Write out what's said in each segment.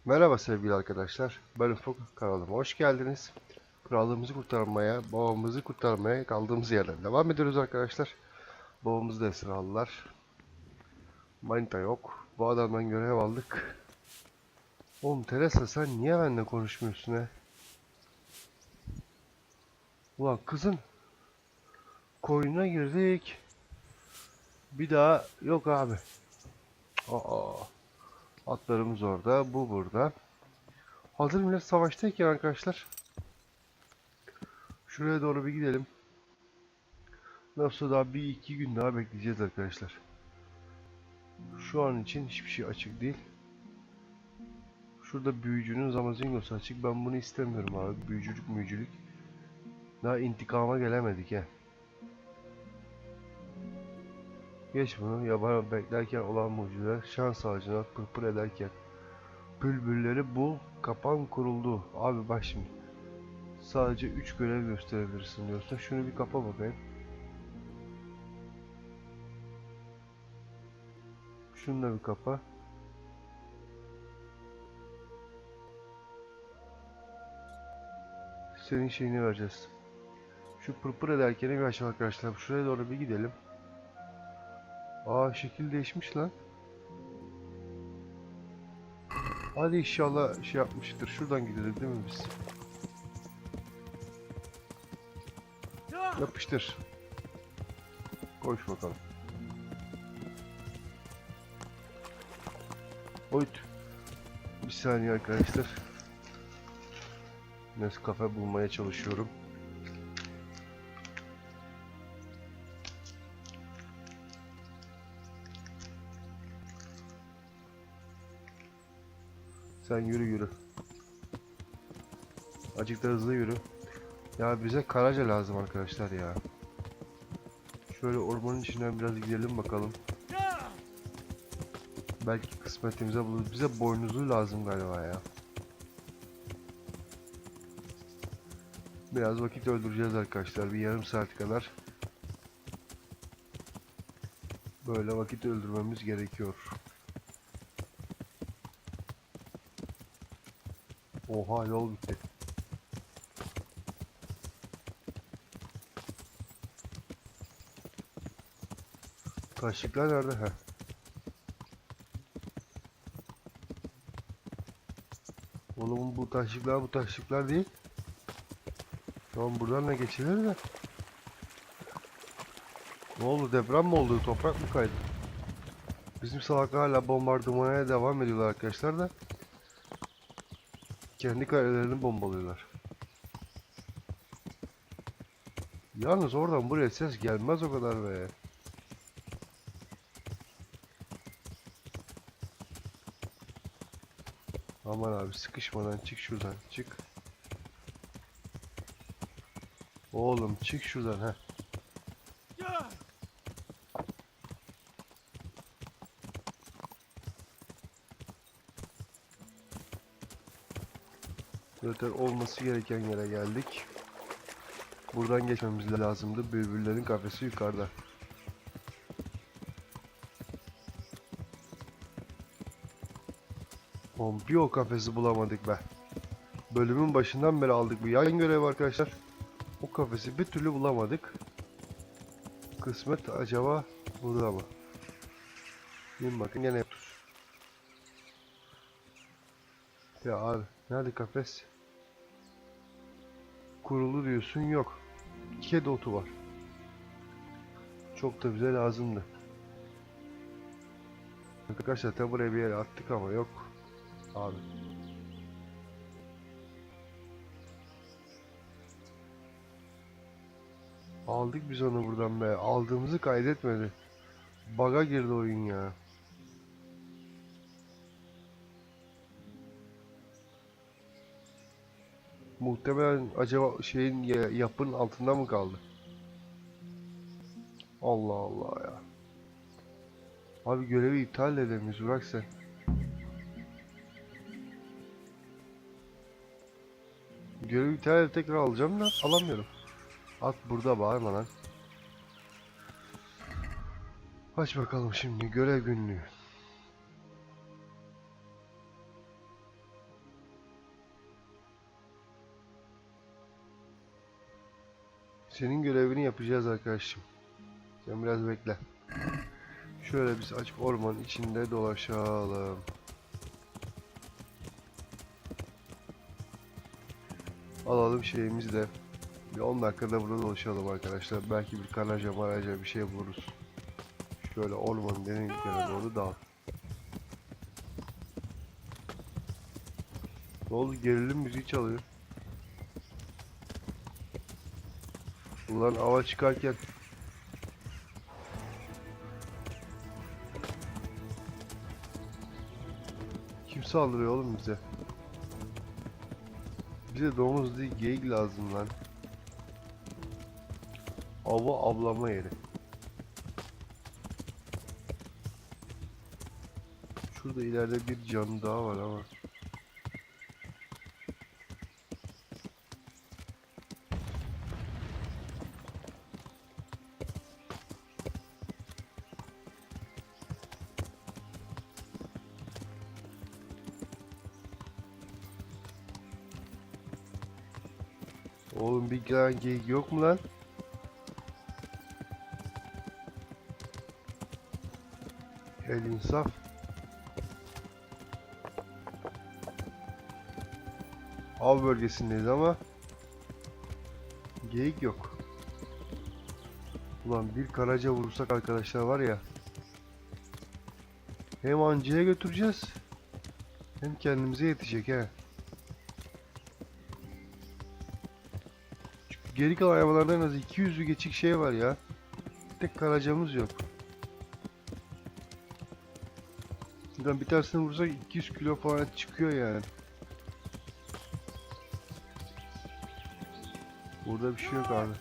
Merhaba sevgili arkadaşlar. Ben Ufuk, kanalıma hoş geldiniz. Krallığımızı kurtarmaya, babamızı kurtarmaya kaldığımız yerden devam ediyoruz arkadaşlar. Babamızı da esir aldılar. Manita yok. Bu adamdan görev aldık. Oğlum Teresa, sen niye benimle konuşmuyorsun he? Ulan kızın koyuna girdik. Bir daha yok abi. Aa, atlarımız orada, bu burada. Hazır millet savaştayken arkadaşlar, şuraya doğru bir gidelim. Nasıl daha bir iki gün daha bekleyeceğiz arkadaşlar. Şu an için hiçbir şey açık değil. Şurada büyücünün zamazingosu açık. Ben bunu istemiyorum abi. Büyücülük müyücülük. Daha intikama gelemedik he. Geç bunu. Yaban beklerken olan mucizeler. Şans ağacına pırpır ederken. Bülbülleri bul. Kapan kuruldu. Abi bak şimdi. Sadece 3 görev gösterebilirsin diyorsun. Şunu bir kapa bakayım. Şunu da bir kapa. Senin şeyini vereceğiz. Şu pırpır ederken bir aşağı arkadaşlar. Şuraya doğru bir gidelim. Aa, şekil değişmiş lan. Hadi inşallah şey yapmıştır. Şuradan gidelim değil mi biz? Yapıştır. Koş bakalım. Oyt. Bir saniye arkadaşlar. Nescafe bulmaya çalışıyorum. Sen yürü yürü. Azıcık da hızlı yürü. Ya bize Karaca lazım arkadaşlar ya. Şöyle ormanın içinden biraz gidelim bakalım. Belki kısmetimize buluruz. Bize boynuzlu lazım galiba ya. Biraz vakit öldüreceğiz arkadaşlar. Bir yarım saat kadar. Böyle vakit öldürmemiz gerekiyor. Oha, yol bitti. Taşlıklar nerede? Heh. Oğlum bu taşlıklar değil. Tamam, buradan da geçilir de. Ne oldu, deprem mi oldu, toprak mı kaydı? Bizim salaklar hala bombardımana devam ediyorlar arkadaşlar da. Kendi kalelerini bombalıyorlar. Yalnız oradan buraya ses gelmez o kadar be. Aman abi, sıkışmadan çık şuradan, çık. Oğlum çık şuradan ha. Zaten olması gereken yere geldik. Buradan geçmemiz lazımdı. Bülbüllerin kafesi yukarıda. Oğlum bir o kafesi bulamadık be. Bölümün başından beri aldık bu yan görev arkadaşlar. O kafesi bir türlü bulamadık. Kısmet acaba burada mı? Bir bakın, gene yapıyoruz. Ya abi, nerede kafes? Kurulu diyorsun, yok. Kedi otu var. Çok da bize lazımdı. Arkadaşlar tabi buraya bir yere attık ama yok. Abi. Aldık biz onu buradan be. Aldığımızı kaydetmedi. Bug'a girdi oyun ya. Muhtemelen acaba şeyin yapının altında mı kaldı? Allah Allah ya. Abi görevi iptal edemeyiz, bırak sen. Görevi iptal edip tekrar alacağım da alamıyorum. At burada, bağırma lan. Aç bakalım şimdi görev günlüğü. Senin görevini yapacağız arkadaşım. Sen biraz bekle. Şöyle biz açık ormanın içinde dolaşalım. Alalım şeyimizi de. Bir 10 dakikada burada dolaşalım arkadaşlar. Belki bir karaca maraca bir şey buluruz. Şöyle ormanın derinliklerine doğru dal. Ne oldu? Gerilim müziği çalıyor. Ulan ava çıkarken kim saldırıyor oğlum bize? Bize domuz değil geyik lazım lan. Ava avlama yeri. Şurada ileride bir canlı daha var ama. Oğlum bir gelen geyik yok mu lan? El insaf. Av bölgesindeyiz ama geyik yok. Ulan bir karaca vurursak arkadaşlar var ya, hem ancıya götüreceğiz hem kendimize yetecek he. Çünkü geri kalan hayvanlarda en az 200'ü geçik şey var ya. Bir tek karacamız yok. Buradan bir tanesini vursak 200 kilo falan çıkıyor yani. Burada bir şey yok abi.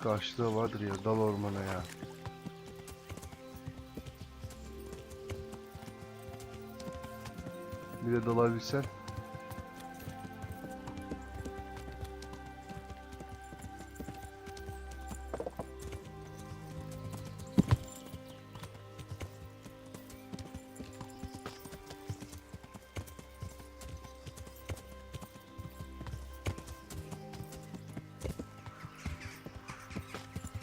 Karşıda vardır ya, dal ormana ya. Bir de dalabilsen.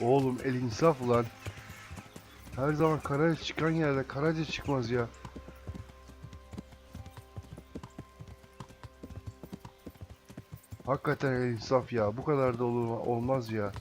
Oğlum el insaf ulan. Her zaman karaca çıkan yerde karaca çıkmaz ya. Hakikaten el insaf ya. Bu kadar da olmaz ya.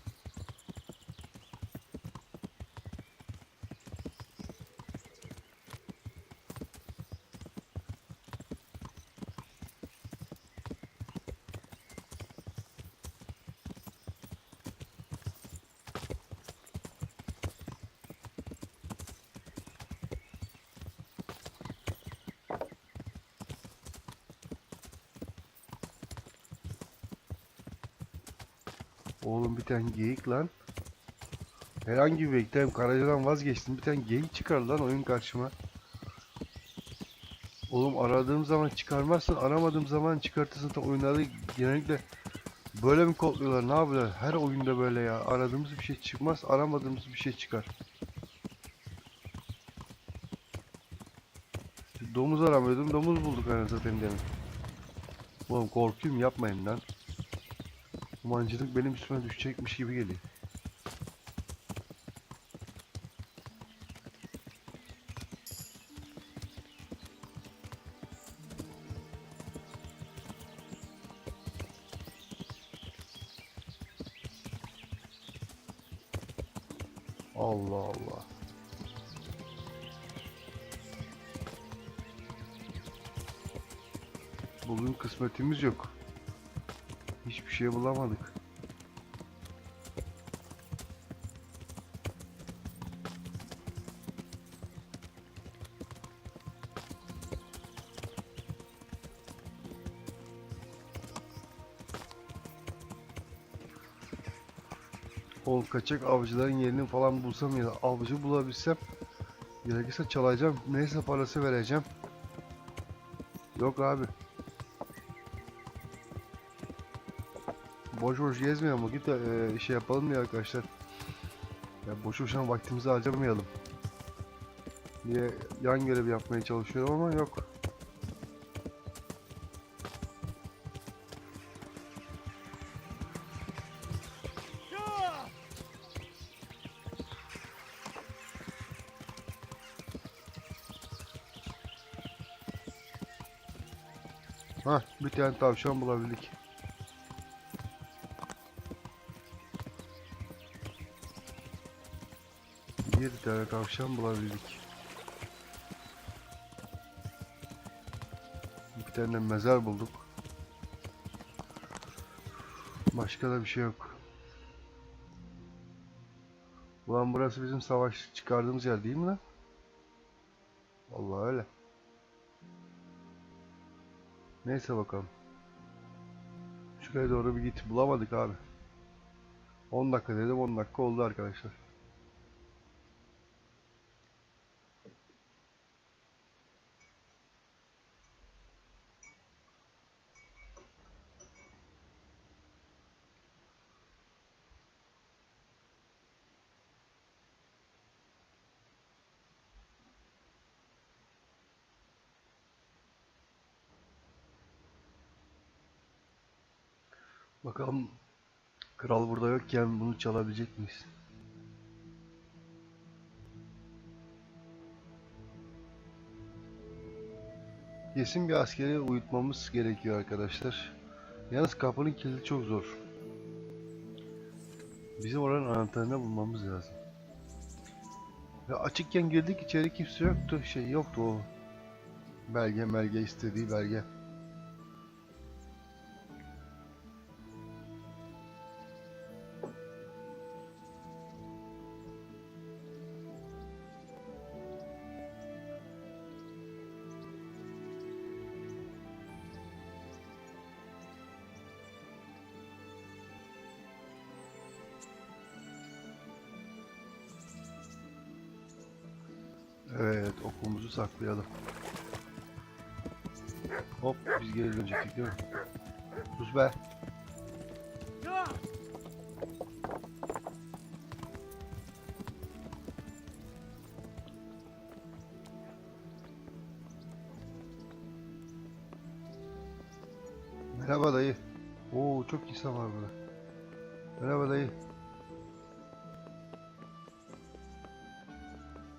Oğlum bir tane geyik lan. Herhangi bir bekle, karacadan vazgeçtim. Bir tane geyik çıkar lan oyun karşıma. Oğlum aradığım zaman çıkarmazsın, aramadığım zaman çıkartırsın. Ta oyunlarda genellikle böyle mi kodluyorlar, ne yapıyorlar? Her oyunda böyle ya. Aradığımız bir şey çıkmaz, aramadığımız bir şey çıkar. Domuz aramıyordum, domuz bulduk hani zaten demin. Oğlum korkuyorum, yapmayın lan. Mancınık benim üstüme düşecekmiş gibi geliyor. Allah Allah. Bugün kısmetimiz yok. Hiçbir şey bulamadık. Oğlum kaçak avcıların yerini falan bulsam ya da avcı bulabilsem, gerekirse çalacağım, neyse parası vereceğim. Yok abi. boş boş gezmeyelim, git şey yapalım ya arkadaşlar. Ya boş boşuna vaktimizi harcamayalım diye yan görev yapmaya çalışıyorum ama yok. Hah, bir tane tavşan bulabildik. Bir tane tavşan bulabildik. Bir tane mezar bulduk. Başka da bir şey yok. Ulan burası bizim savaş çıkardığımız yer değil mi lan? Vallahi öyle. Neyse bakalım. Şuraya doğru bir git. Bulamadık abi. 10 dakika dedim, 10 dakika oldu arkadaşlar. Bakalım kral burada yokken bunu çalabilecek miyiz? Kesin bir askeri uyutmamız gerekiyor arkadaşlar. Yalnız kapının kilidi çok zor. Bizim oranın anahtarını bulmamız lazım. Ya açıkken girdik, içeri kimse yoktu. Şey yoktu o. Belge istediği belge. Evet, okumuzu saklayalım. Hop, biz geri dönecektik değil mi? Sus be. Merhaba dayı. Oo, çok insan var burada. Merhaba dayı.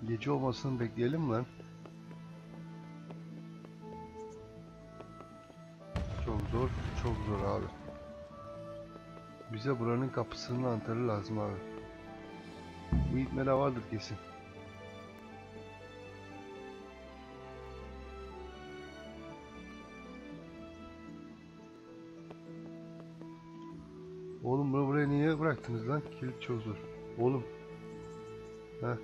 Gece olmasını bekleyelim mi lan? Çok zor, çok zor abi. Bize buranın kapısının anahtarı lazım abi. Bu itmede vardır kesin. Oğlum bunu buraya niye bıraktınız lan? Kilit çok zor. Oğlum. Heh.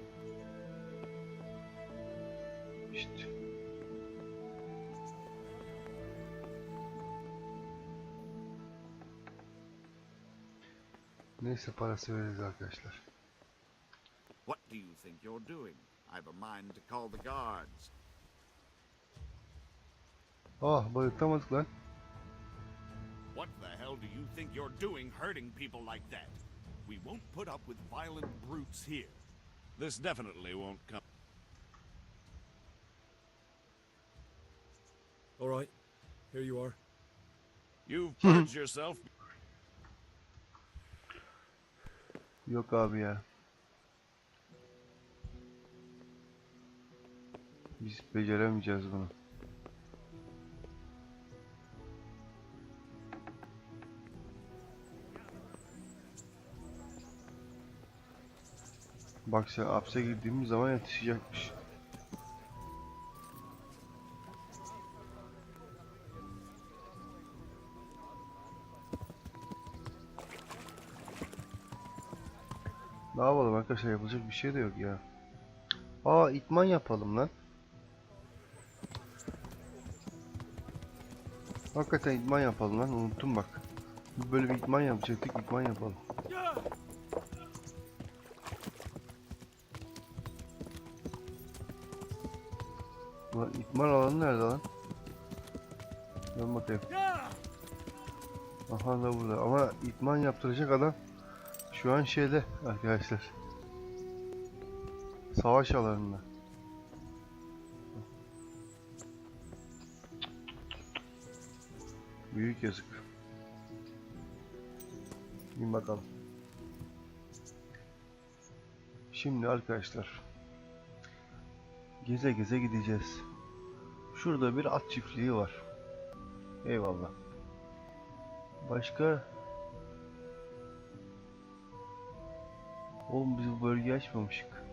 İşte. Neyse, parası veririz arkadaşlar. What do you think you're doing? I've a mind to call the guards. Ah, bayıltamadık lan. What the hell do you think you're doing hurting people like that? We won't put up with violent brutes here. This definitely won't come. All right, here you are. You've purged yourself. Yok abi ya. Biz beceremeyeceğiz bunu. Bak sen, hapse girdiğimiz zaman yetişecekmiş. Ne yapalım arkadaşlar, yapılacak bir şey de yok ya. Aa, itman yapalım lan. Hakikaten itman yapalım lan, unuttum bak. Böyle bir itman yapacaktık, itman yapalım. Lan itman alanı nerede lan? Ben bakayım. Aha da burada ama idman yaptıracak adam şu an şeyde arkadaşlar. Savaş alanında. Büyük yazık. Bir bakalım. Şimdi arkadaşlar geze geze gideceğiz. Şurada bir at çiftliği var. Eyvallah. Başka? Oğlum biz bu bölgeyi açmamışık.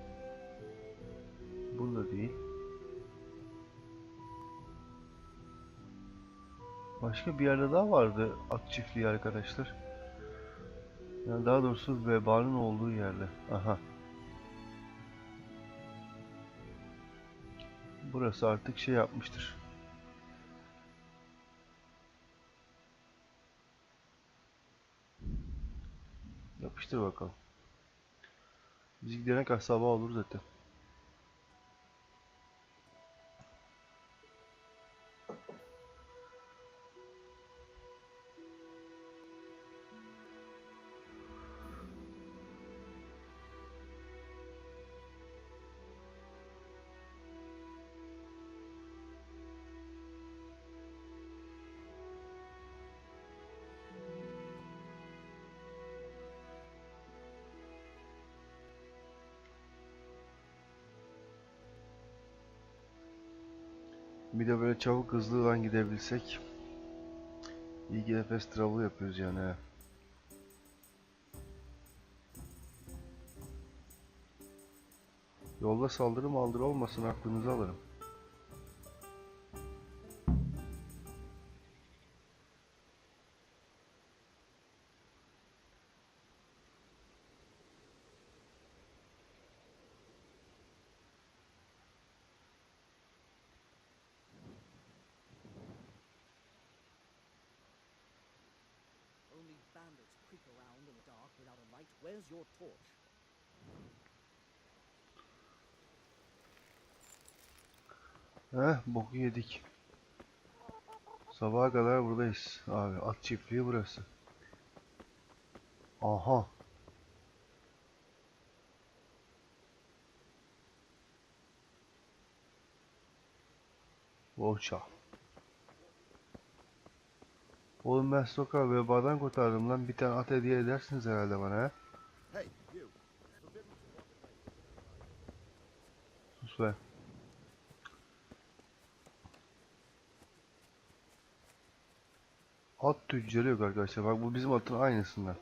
Burada değil. Başka bir yerde daha vardı at çiftliği arkadaşlar. Yani daha doğrusu vebanın olduğu yerde. Aha. Burası artık şey yapmıştır. Yapıştır bakalım. Biz gidene kadar sabah olur zaten. Bir de böyle çabuk hızlıdan gidebilsek. İyi ki nefes travel yapıyoruz yani. He. Yolda saldırı maldırı olmasın aklınızı alırım. Only bandits creep around in the dark without a light. Where's your torch? Boku yedik. Sabaha kadar buradayız. Abi at çiftliği burası. Aha. Boça. Oğlum ben sokağı vebadan kurtardım lan. Bir tane at hediye edersiniz herhalde bana he. Hey, you. Sus be. At tüccarı yok arkadaşlar. Bak bu bizim atın aynısından.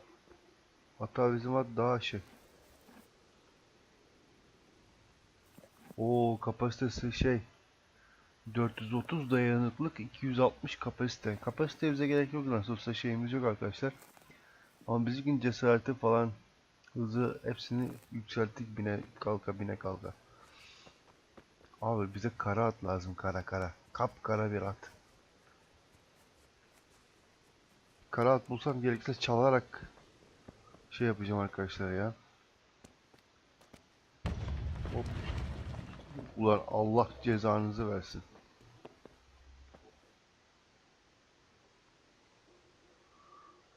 Hatta bizim at daha şey. Oo kapasitesi şey. 430 dayanıklık, 260 kapasite. Kapasite bize gerek yok, nasıl olsa şeyimiz yok arkadaşlar. Ama bizim cesareti falan, hızı hepsini yükselttik, bine kalka bine kalka. Abi bize kara at lazım, kara kara. Kapkara bir at. Kara at bulsam gerekirse çalarak şey yapacağım arkadaşlar ya. Hop. Ulan Allah cezanızı versin.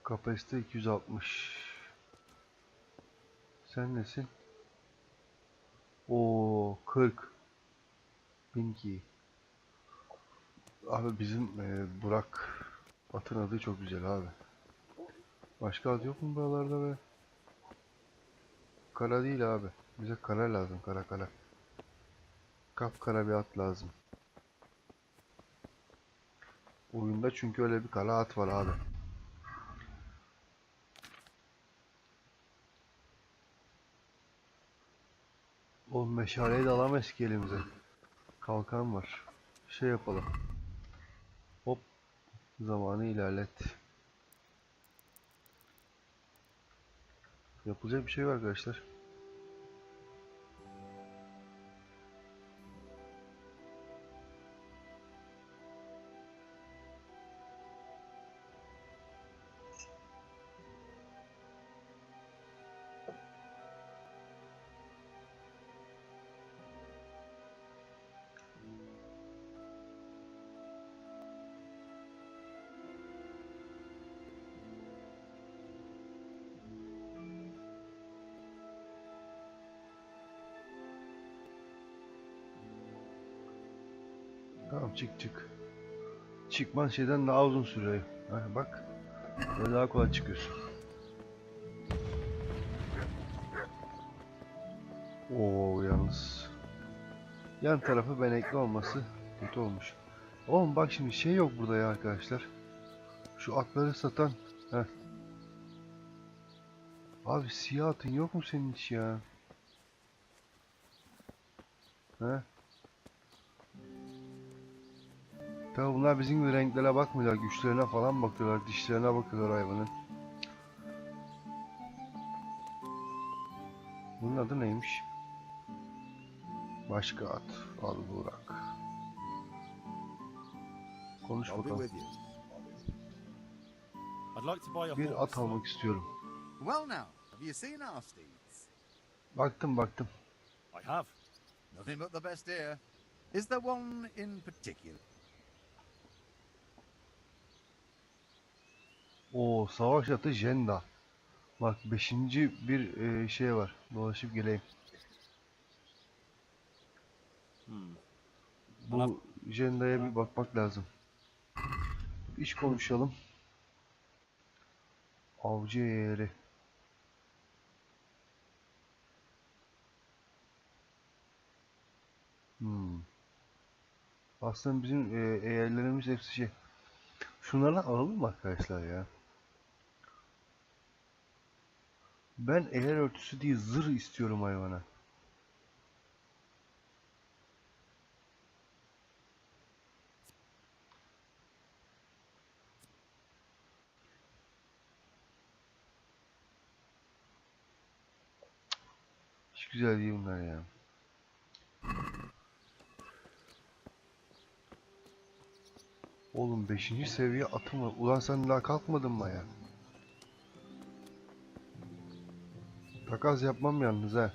Kapasite 260. Sen nesin? Oo 40. 1002. Abi bizim Burak atın adı çok güzel abi. Başka ad yok mu buralarda be? Kara değil abi. Bize kara lazım, kara kara. Kapkara bir at lazım. Oyunda çünkü öyle bir kara at var abi. O meşaleyi de alamayız ki elimize. Kalkan var. Şey yapalım. Hop. Zamanı ilerlet. Yapılacak bir şey var arkadaşlar. Tamam çık çık. Çıkman şeyden daha uzun sürüyor. Ha, bak. Böyle daha kolay çıkıyorsun. Oo yalnız. Yan tarafı benekli olması kötü olmuş. Oğlum bak şimdi şey yok burada ya arkadaşlar. Şu atları satan. Heh. Abi siyah atın yok mu senin hiç ya? He? Tabi bunlar bizim gibi renklere bakmıyorlar. Güçlerine falan bakıyorlar. Dişlerine bakıyorlar hayvanın. Bunun adı neymiş? Başka at. Al Burak. Konuş I'll be bakalım. with you. I'd like to buy a Bir at horse. almak istiyorum. Well now, have you seen our steeds? Baktım. I have. Nothing but the best here. Is there one in particular? Oo savaş atı Jenda. Bak 5. bir şey var. Dolaşıp geleyim. Bu Jenda'ya bir bakmak lazım. İş konuşalım. Avcı eğeri. Aslında bizim eğerlerimiz hepsi şey. Şunlardan alalım mı arkadaşlar ya? Ben eğer örtüsü değil zırh istiyorum hayvana. Hiç güzel değil bunlar ya. Oğlum 5. seviye atım var. Ulan sen daha kalkmadın mı ya? Takas yapmam yalnız ha.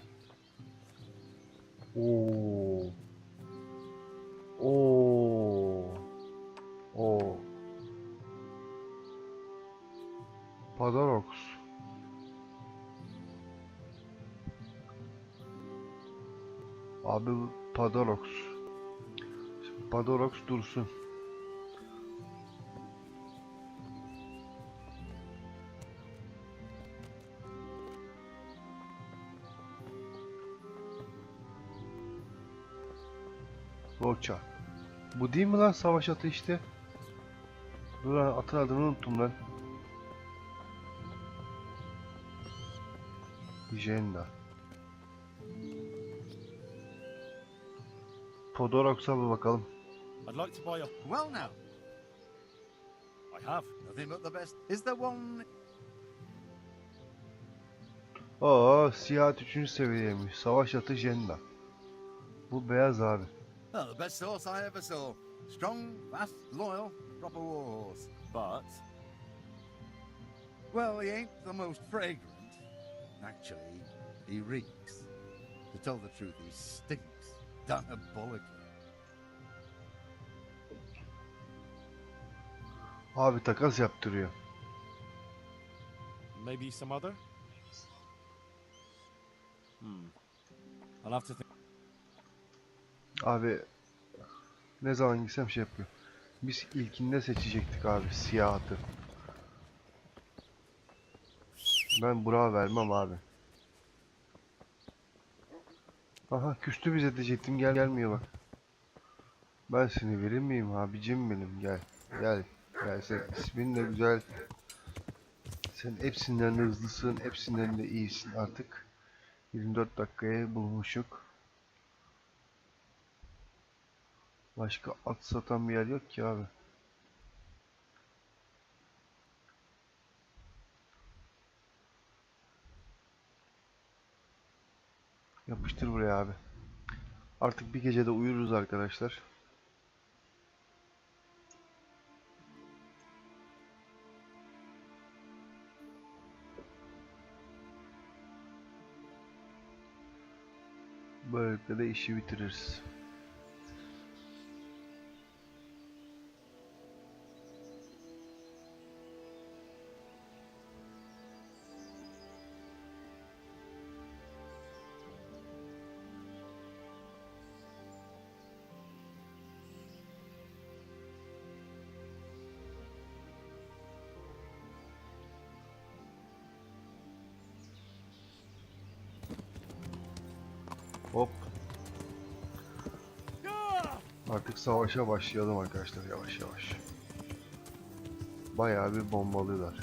Oo. Oo. Oo. Padarox. Abi bu Padarox. Şimdi Padarox dursun. Roça. Bu değil mi lan savaş atı işte? Dur lan atın adını unuttum lan. Jenda. Podorox'a bir bakalım. I'd like to buy a. Well now, I have. nothing but the best. Is there one? Oo, siyah 3. seviyeymiş. Savaş atı Jenda. Bu beyaz abi. Oh, the best horse I ever saw. Strong, fast, loyal, proper war horse. But Well, he ain't the most fragrant. Actually, he reeks. To tell the truth, he stinks diabolically. Abi takas yaptırıyor. maybe some other. I'll have to think. Abi ne zaman gitsem şey yapıyor. Biz ilkinde seçecektik abi siyah atı. Ben Burak'a vermem abi. Aha küstü bize diyecektim gelmiyor bak. Ben seni verir miyim abicim benim gel. Gel sen ismin de güzel. Sen hepsinden de hızlısın, hepsinden de iyisin artık. 24 dakikaya bulmuşuk. Başka at satan bir yer yok ki abi. Yapıştır buraya abi. Artık bir gecede uyuruz arkadaşlar. Böylelikle de işi bitiririz. Hop. Artık savaşa başlayalım arkadaşlar, yavaş yavaş. Bayağı bir bombalıyorlar.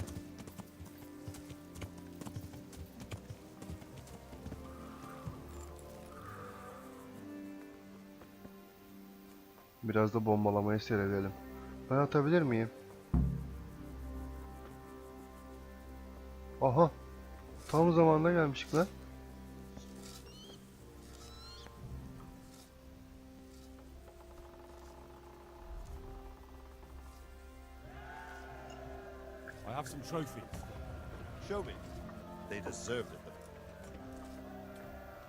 Biraz da bombalamayı seyredelim. Ben atabilir miyim? Aha. Tam zamanında gelmişik lan. I have some trophies. Show me. They deserved it.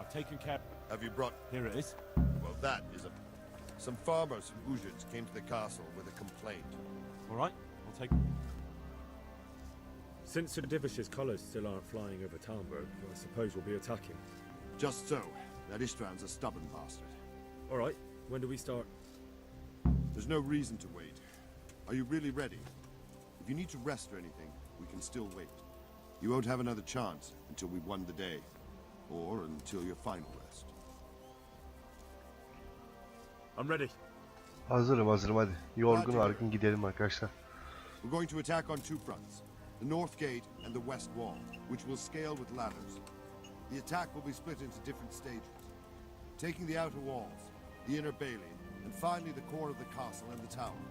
I've taken care. Have you brought... Here it is. Well, that is a... Some farmers from Ujic came to the castle with a complaint. All right, I'll take. Since Sir Divish's colours still aren't flying over Talmberg, I suppose we'll be attacking. Just so. That Ishtvan's a stubborn bastard. All right, when do we start? There's no reason to wait. Are you really ready? If you need to rest or anything, we can still wait. You won't have another chance until we've won the day. Or until your final rest. I'm ready. Hazırım hadi. Yorgun argın gidelim arkadaşlar. We're going to attack on two fronts. The north gate and the west wall, which will scale with ladders. The attack will be split into different stages. Taking the outer walls, the inner bailey, and finally the core of the castle and the tower.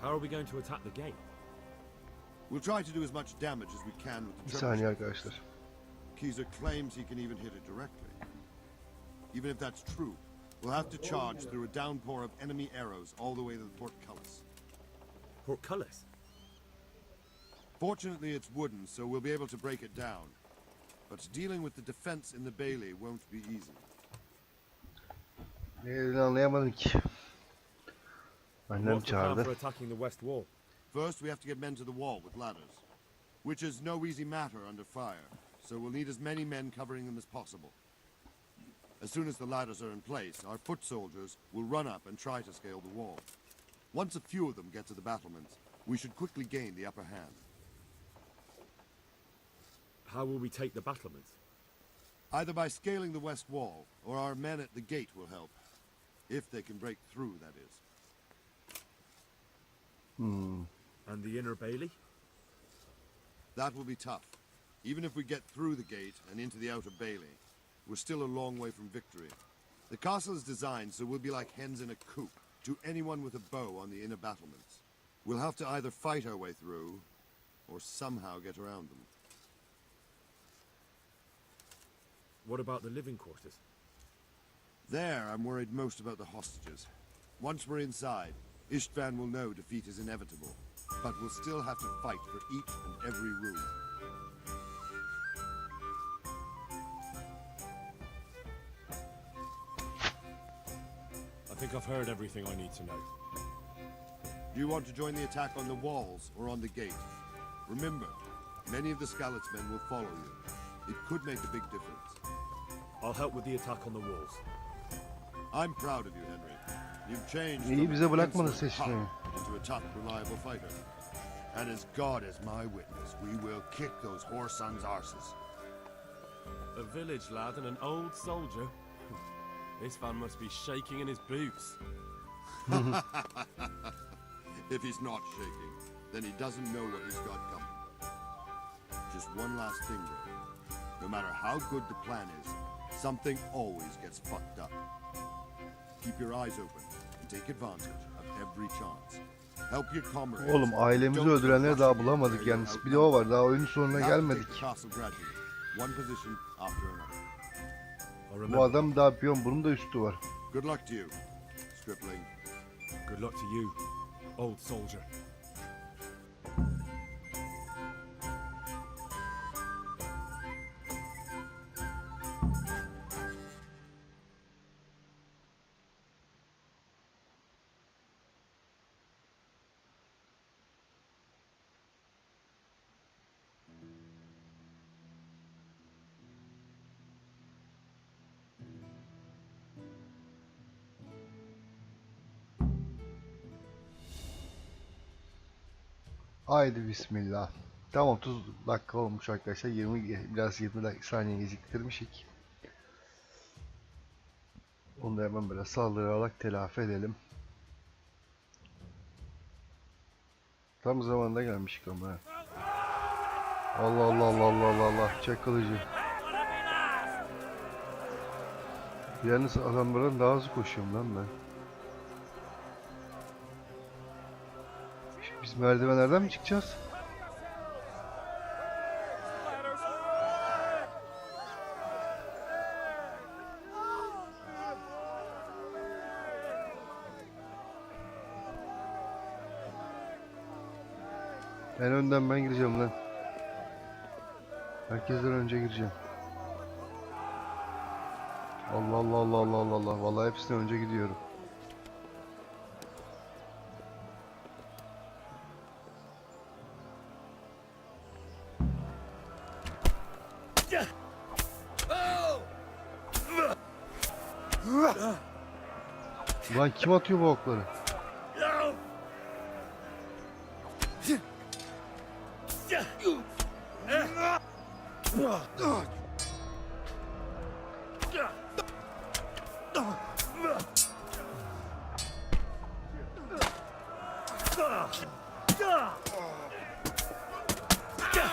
How are we going to attack the gate? We'll try to do as much damage as we can with Bir the saniye trebuchet. arkadaşlar. Keezer claims he can even hit it directly. Even if that's true, we'll have to charge through a downpour of enemy arrows all the way to the portcullis. Portcullis? Fortunately, it's wooden, so we'll be able to break it down. But dealing with the defense in the bailey won't be easy. Ne dediğini anlayamadım ki. Annem What's the plan çağırdı. for attacking the west wall? First, we have to get men to the wall with ladders, which is no easy matter under fire, so we'll need as many men covering them as possible. As soon as the ladders are in place, our foot soldiers will run up and try to scale the wall. Once a few of them get to the battlements, we should quickly gain the upper hand. How will we take the battlements? Either by scaling the west wall, or our men at the gate will help. If they can break through, that is. And the inner bailey? That will be tough. Even if we get through the gate and into the outer bailey, we're still a long way from victory. The castle is designed so we'll be like hens in a coop to anyone with a bow on the inner battlements. We'll have to either fight our way through, or somehow get around them. What about the living quarters? There, I'm worried most about the hostages. Once we're inside, Ishtvan will know defeat is inevitable, but we'll still have to fight for each and every room. I think I've heard everything I need to know. Do you want to join the attack on the walls or on the gate? Remember, many of the Skalitz men will follow you. It could make a big difference. I'll help with the attack on the walls. I'm proud of you, Henry. You've changed İyi from bize an bırakmadı insolent seçmeyi. punk into a tough, reliable fighter. And as God is my witness, we will kick those whore sons' arses. A village lad and an old soldier. This man must be shaking in his boots. If he's not shaking, then he doesn't know what he's got coming. Just one last thing, though. No matter how good the plan is, something always gets fucked up. Keep your eyes open and take advantage of every chance. Help your comrades. Oğlum ailemizi Don't öldürenleri rush daha to bulamadık where you're yalnız. Bir de o var. Daha oyunun outnumbered. sonuna Have to take gelmedik. the castle gradually, one position after another. I'll Bu remember. adam daha piyon. Bunun da üstü var. Good luck to you, stripling. Good luck to you, old soldier. Haydi bismillah. Tam 30 dakika olmuş arkadaşlar. 20 saniye geciktirmişik. Onu da hemen böyle saldırarak telafi edelim. Tam zamanında gelmişik ama. Allah Allah Allah Allah Allah Allah. Çek kılıcı. Yalnız adamların daha hızlı koşuyorum lan ben. Şimdi biz merdivenlerden mi çıkacağız? En önden ben gireceğim lan. Herkesten önce gireceğim. Allah Allah Allah Allah Allah Allah. Vallahi hepsinden önce gidiyorum. Lan kim atıyor bu okları?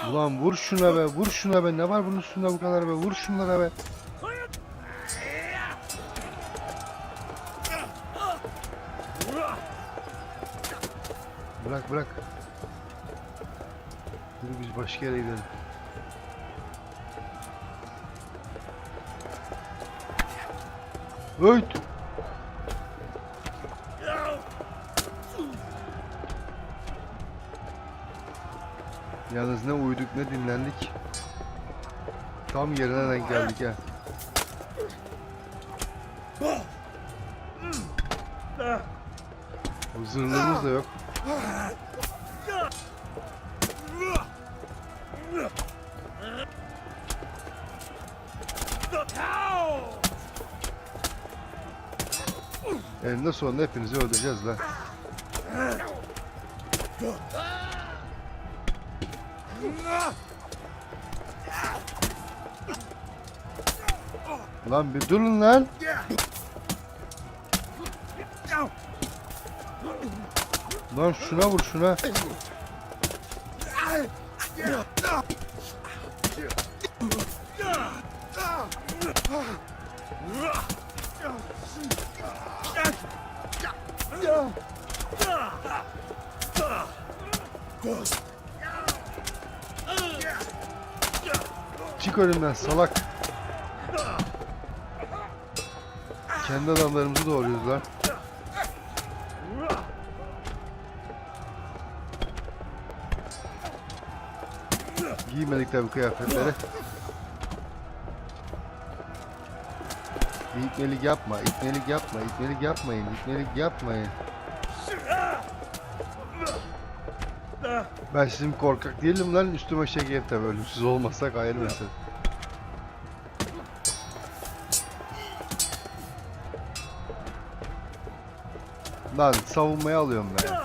Ulan vur şuna be, vur şuna be. Ne var bunun üstünde bu kadar be? Vur şunlara be. Bırak bırak. Yürü biz başka yere gidelim. Öt. Yalnız ne uyuduk ne dinlendik. Tam yerine denk geldik ha. O zırhlığımız da yok. Eninde sonunda hepinizi öldüreceğiz lan. Lan bir durun lan. Lan şuna vur şuna. Çık önümden salak. Kendi adamlarımızı doğruyoruz lan. Giymedik tabi kıyafetleri. İtmelik yapma, itmelik yapma, itmelik yapmayın, itmelik yapmayın. Ben sizin korkak değilim lan, üstüme şeker tabi, ölümsüz olmasak ayrı mesele. Lan savunmaya alıyorum ben.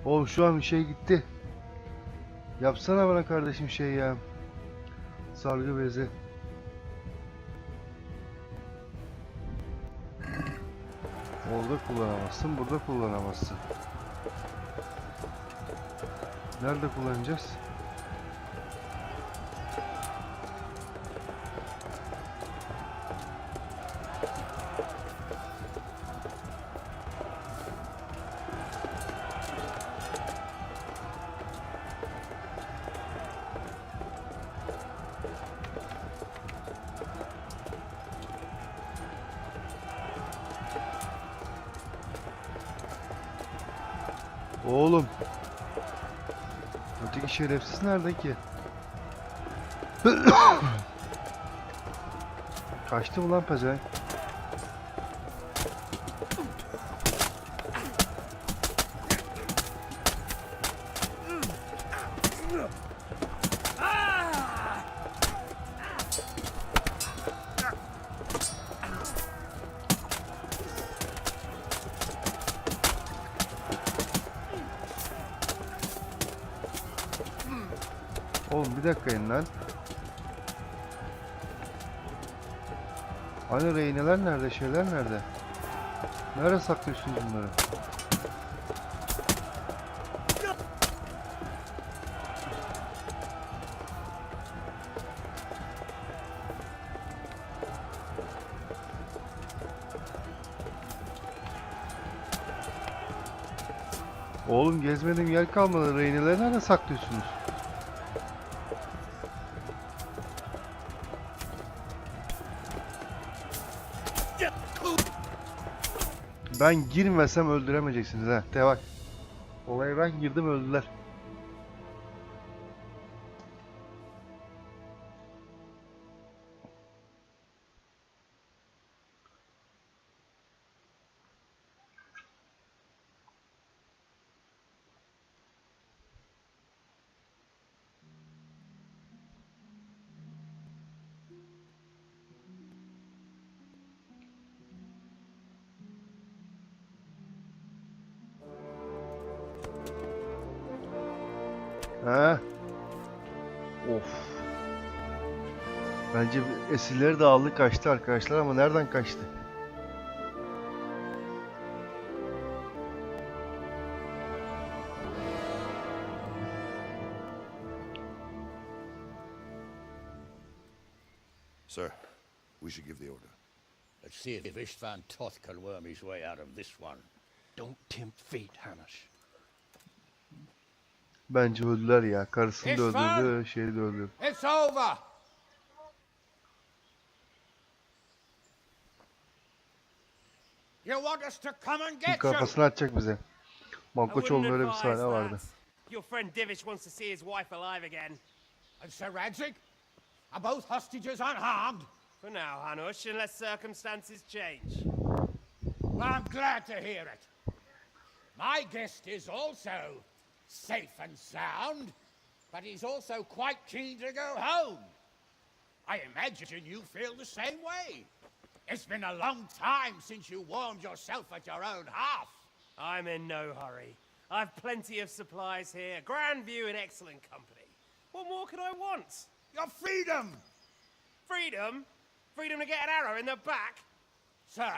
Oğlum şu an bir şey gitti. Yapsana bana kardeşim şey ya. Sargı bezi. Orada kullanamazsın, burada kullanamazsın. Nerede kullanacağız? Oğlum. Öteki şerefsiz nerede ki? Kaçtı mı lan pezevenk? Oğlum bir dakika in lan. Hani reyneler nerede? Şeyler nerede? Nerede saklıyorsunuz bunları? Oğlum gezmediğim yer kalmadı. Reyneleri nerede saklıyorsunuz? Ben girmesem öldüremeyeceksiniz ha. De bak. Olaya ben girdim, öldüler. Ha? Of. Bence esirleri de aldı kaçtı arkadaşlar, ama nereden kaçtı? Sir, we should give the order. Let's see if Istvan Toth can worm his way out of this one. Don't tempt fate, Hamish. Bence öldüler ya. Karısını da İsmail! öldürdü, şeyi de öldürdü. It's over! You want us to come and Şimdi get you? kafasını atacak bize. Malkoçoğlu'nun öyle bir advise sahne vardı. that. Your friend Divish wants to see his wife alive again. And Sir Radzig? Are both hostages unharmed? For now, Hanush, unless circumstances change. Well, I'm glad to hear it. My guest is also safe and sound, but he's also quite keen to go home. I imagine you feel the same way. It's been a long time since you warmed yourself at your own hearth. I'm in no hurry. I've plenty of supplies here, grand view and excellent company. What more could I want? Your freedom! Freedom? Freedom to get an arrow in the back? Sir,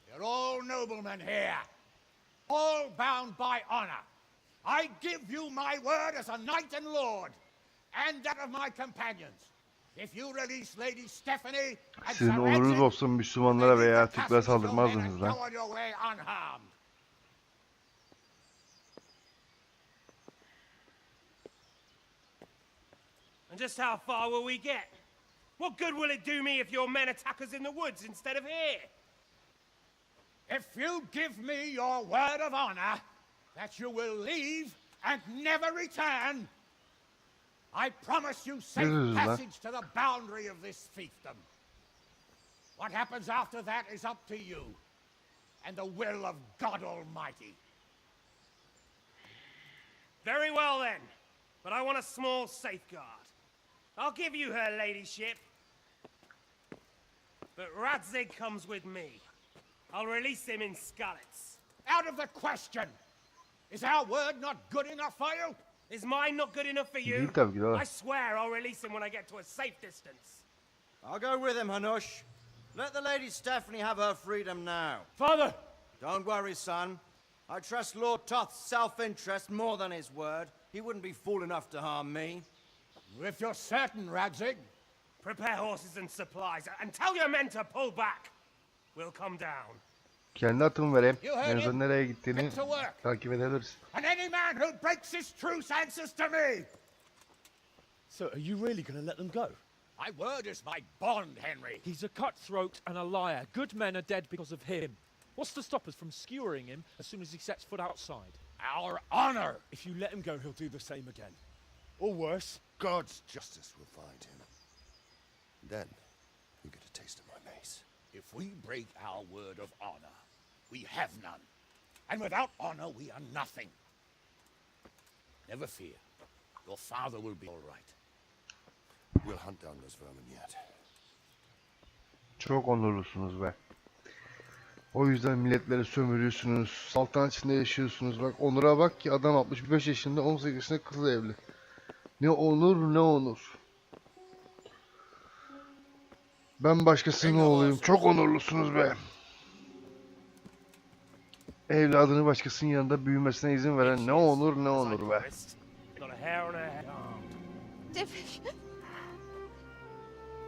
you're all noblemen here, all bound by honor. I give you my word as a knight and lord, and that of my companions. If you release Lady Stephanie and Sizin Sir onurunuz Radzig, olsun, Müslümanlara veya Türklere saldırmazdınız lan. go on your way unharmed. And just how far will we get? What good will it do me if your men attack us in the woods instead of here? If you give me your word of honor that you will leave and never return, I promise you safe This is that. passage to the boundary of this fiefdom. What happens after that is up to you and the will of God Almighty. Very well then, but I want a small safeguard. I'll give you her ladyship, but Radzig comes with me. I'll release him in Skalitz. Out of the question! Is our word not good enough for you? Is mine not good enough for you? Değil tabii ki de. I swear I'll release him when I get to a safe distance. I'll go with him, Hanush. Let the Lady Stephanie have her freedom now. Father! Don't worry, son. I trust Lord Toth's self-interest more than his word. He wouldn't be fool enough to harm me. If you're certain, Radzig. Prepare horses and supplies, and tell your men to pull back. We'll come down. Kendi atımı vereyim. You heard En son him. nereye gittiğini Get to work. takip edebiliriz. And any man who breaks his truce answers to me! So, are you really going to let them go? My word is my bond, Henry. He's a cutthroat and a liar. Good men are dead because of him. What's to stop us from skewering him as soon as he sets foot outside? Our honor! If you let him go, he'll do the same again. Or worse. God's justice will find him. Then, you get a taste of my mace. If we break our word of honor, we have none. And without honor, we are nothing. Never fear. Your father will be all right. We'll hunt down those vermin yet. Çok onurlusunuz be. O yüzden milletleri sömürüyorsunuz. Saltanat içinde yaşıyorsunuz. Bak Onur'a bak ki adam 65 yaşında, 18 yaşında kızla evli. Ne onur ne onur. Ben başkasının oğluyum. Çok onurlusunuz be. Evladını başkasının yanında büyümesine izin veren ne onur ne onur be. Not a hair on her head. David,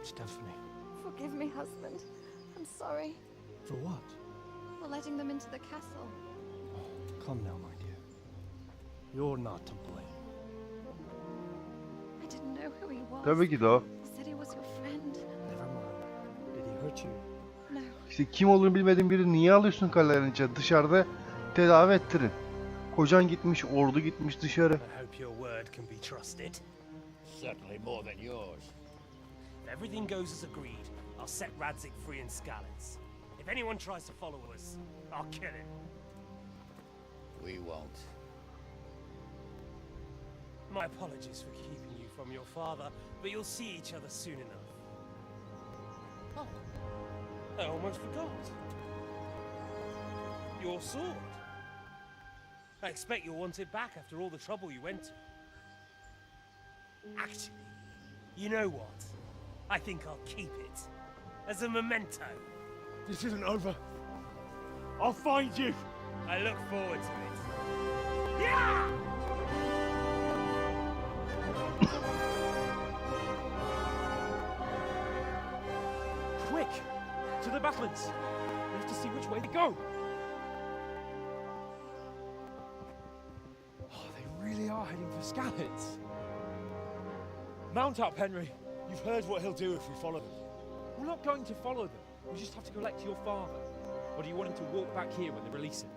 Stephanie. forgive me, husband. I'm sorry For what? for letting them into the castle. Come now, my dear. You're not to blame. I didn't know who he was. Tabii ki de o. He said he was your friend. Never mind. Did he hurt you? No, İşte kim olduğunu bilmediğin biri niye alıyorsun kalelerin içine? Dışarıda tedavi ettirin. Kocan gitmiş, ordu gitmiş dışarı. I hope your word can be trusted. Certainly more than yours. If everything goes as agreed, I'll set Radzik free in Skalitz. If anyone tries to follow us, I'll kill him. We won't. My apologies for keeping you from your father, but you'll see each other soon enough. Oh, I almost forgot. Your sword. I expect you'll want it back after all the trouble you went to. Actually, you know what? I think I'll keep it. As a memento. This isn't over. I'll find you. I look forward to it. Yeah! Quick! To the battlements! We have to see which way they go! Oh, they really are heading for Skalitz. Mount up, Henry. You've heard what he'll do if we follow them. We're not going to follow them. We just have to collect your father. Or do you want him to walk back here when they release him?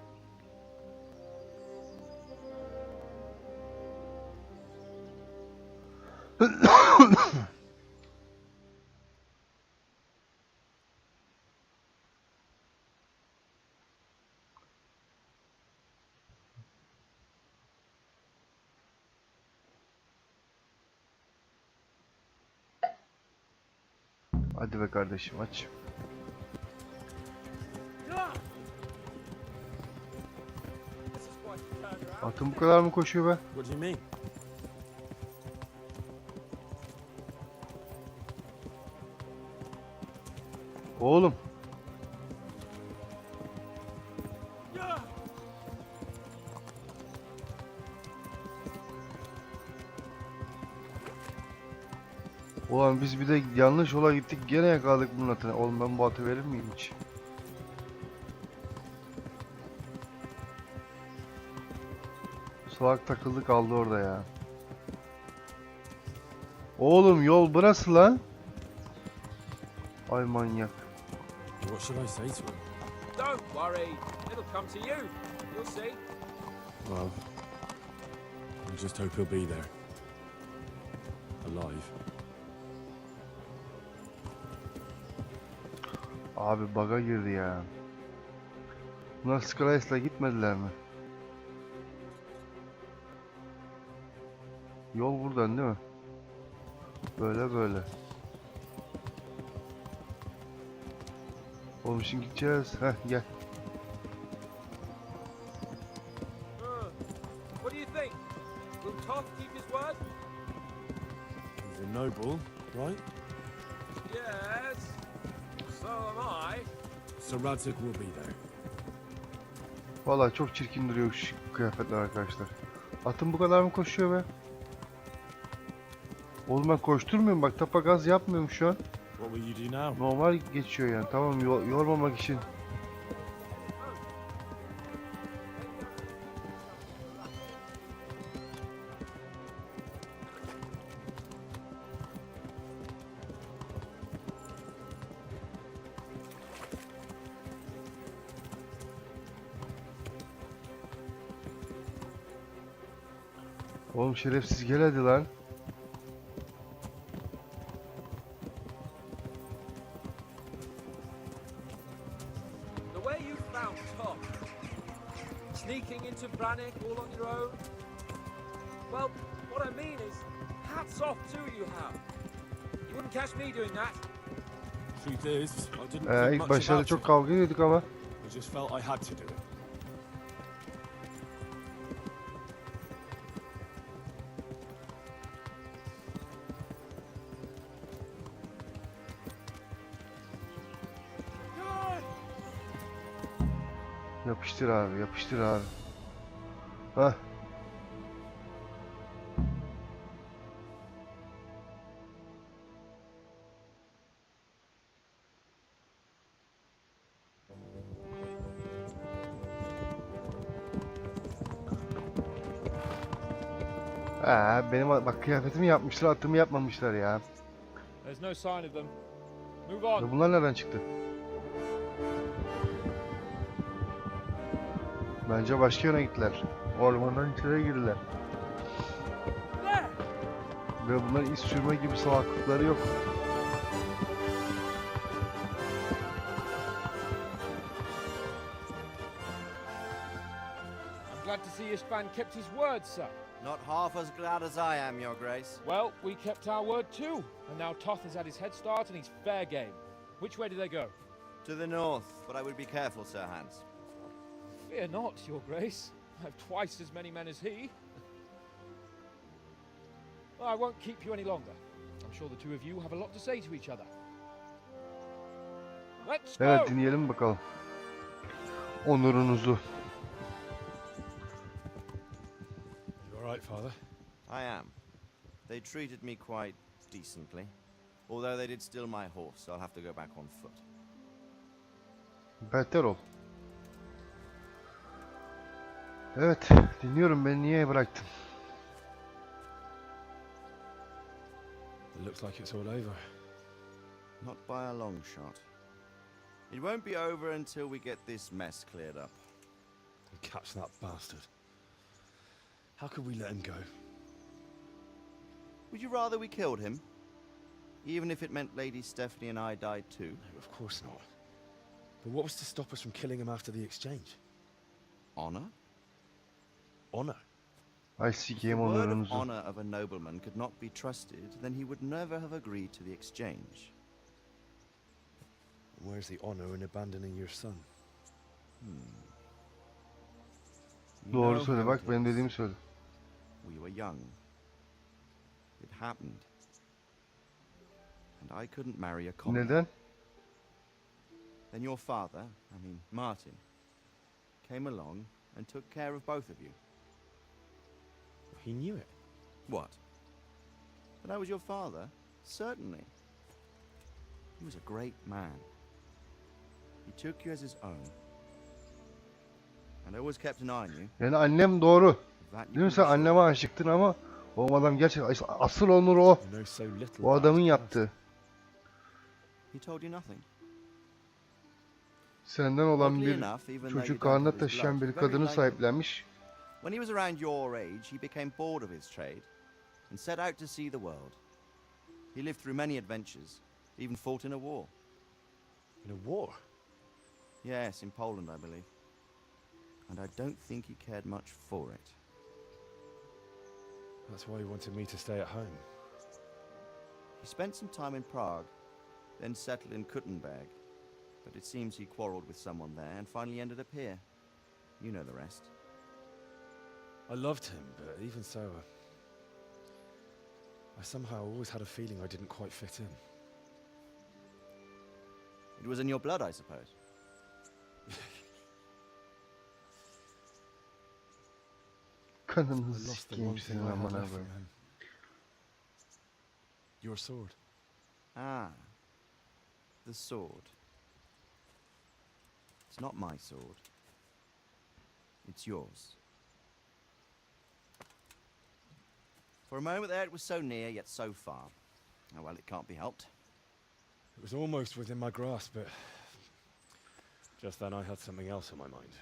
Hadi be kardeşim aç. Atın bu kadar mı koşuyor be? What do you mean? Oğlum. Ulan biz bir de yanlış yola gittik gene yakaladık bunun atını. Oğlum ben bu atı verir miyim hiç? Salak takıldı kaldı orada ya. Oğlum yol burası lan. Ay manyak. What should I say to him? Don't worry, it'll come to you. You'll see. Well, I just hope he'll be there. Alive. Abi baga girdi ya. Bunlar Skalit'le gitmediler mi? Yol buradan değil mi? Böyle böyle. Oğlum şimdi gideceğiz. Heh gel. What do you think? Will Toth keep his word? He's a noble, right? Yes. So am I. So Radzik will be there. Vallahi çok çirkin duruyor şu kıyafetler arkadaşlar. Atın bu kadar mı koşuyor be? Oğlum ben koşturmuyorum bak tapa gaz yapmıyorum şu an. What will you do now? Normal geçiyor yani tamam yormamak için. Oğlum şerefsiz gel hadi lan. The way you found Toth, sneaking into Brannick all on your own. Well, what I mean is, hats off to you, Hal. You wouldn't catch me doing that. Truth is, I didn't think İlk much başlarda about çok it. kavga ediyorduk ama. I just felt I had to do it. Yapıştır abi, yapıştır abi. Hah. Benim bak kıyafetimi yapmışlar, atımı yapmamışlar ya. There's no sign of them. Move on. Bunlar nereden çıktı? Bence başka yöne gittiler. Ormandan içeri girdiler. Ve bunların iz sürme gibi salaklıkları yok. I'm glad to see Istvan kept his word, sir. Not half as glad as I am, Your Grace. Well, we kept our word too. And now Toth has had his head start and he's fair game. Which way do they go? To the north, but I would be careful, Sir Hans. Fear not, Your Grace. I have twice as many men as he. Well, I won't keep you any longer. I'm sure the two of you have a lot to say to each other. Let's go! Evet, dinleyelim bakalım. Onurunuzu. You alright, Father? I am. They treated me quite decently. Although they did steal my horse, so I'll have to go back on foot. Beter ol. Evet, dinliyorum. Beni niye bıraktın? It looks like it's all over. Not by a long shot. It won't be over until we get this mess cleared up. And catch that bastard. How could we let him go? Would you rather we killed him? Even if it meant Lady Stephanie and I died too? No, of course not. But what was to stop us from killing him after the exchange? Honor? Honor? Ay sikeyim If the word of onurunuzu. honor of a nobleman could not be trusted, then he would never have agreed to the exchange. And where's the honor in abandoning your son? You Doğru know söyle how bak, it benim is. dediğimi söyle. We were young. It happened. And I couldn't marry a commoner. Neden? Then your father, Martin, came along and took care of both of you. He knew it. What? That I was your father? Certainly. He was a great man. He took you as his own. And always kept an eye on you. Yani annem doğru. That you Değil mi, can sen be sure. anneme aşıktın ama o adam gerçekten asıl onur o. You know so little O about adamın his past. yaptığı. He told you nothing. Senden olan Oddly bir enough, even though you çocuk don't karnına have his taşıyan blood, bir you very kadını like him. sahiplenmiş. When he was around your age, he became bored of his trade and set out to see the world. He lived through many adventures, even fought in a war. In a war? Yes, in Poland, I believe. And I don't think he cared much for it. That's why he wanted me to stay at home. He spent some time in Prague, then settled in Kuttenberg. But it seems he quarreled with someone there and finally ended up here. You know the rest. I loved him, but even so, I somehow always had a feeling I didn't quite fit in. It was in your blood, I suppose. Kanını I lost the one sikeyim thing senin I had amına left from koyayım. him. Your sword. Ah. The sword. It's not my sword. It's yours. For a moment there, it was so near, yet so far. Oh, well, it can't be helped. It was almost within my grasp, but just then I had something else on my mind.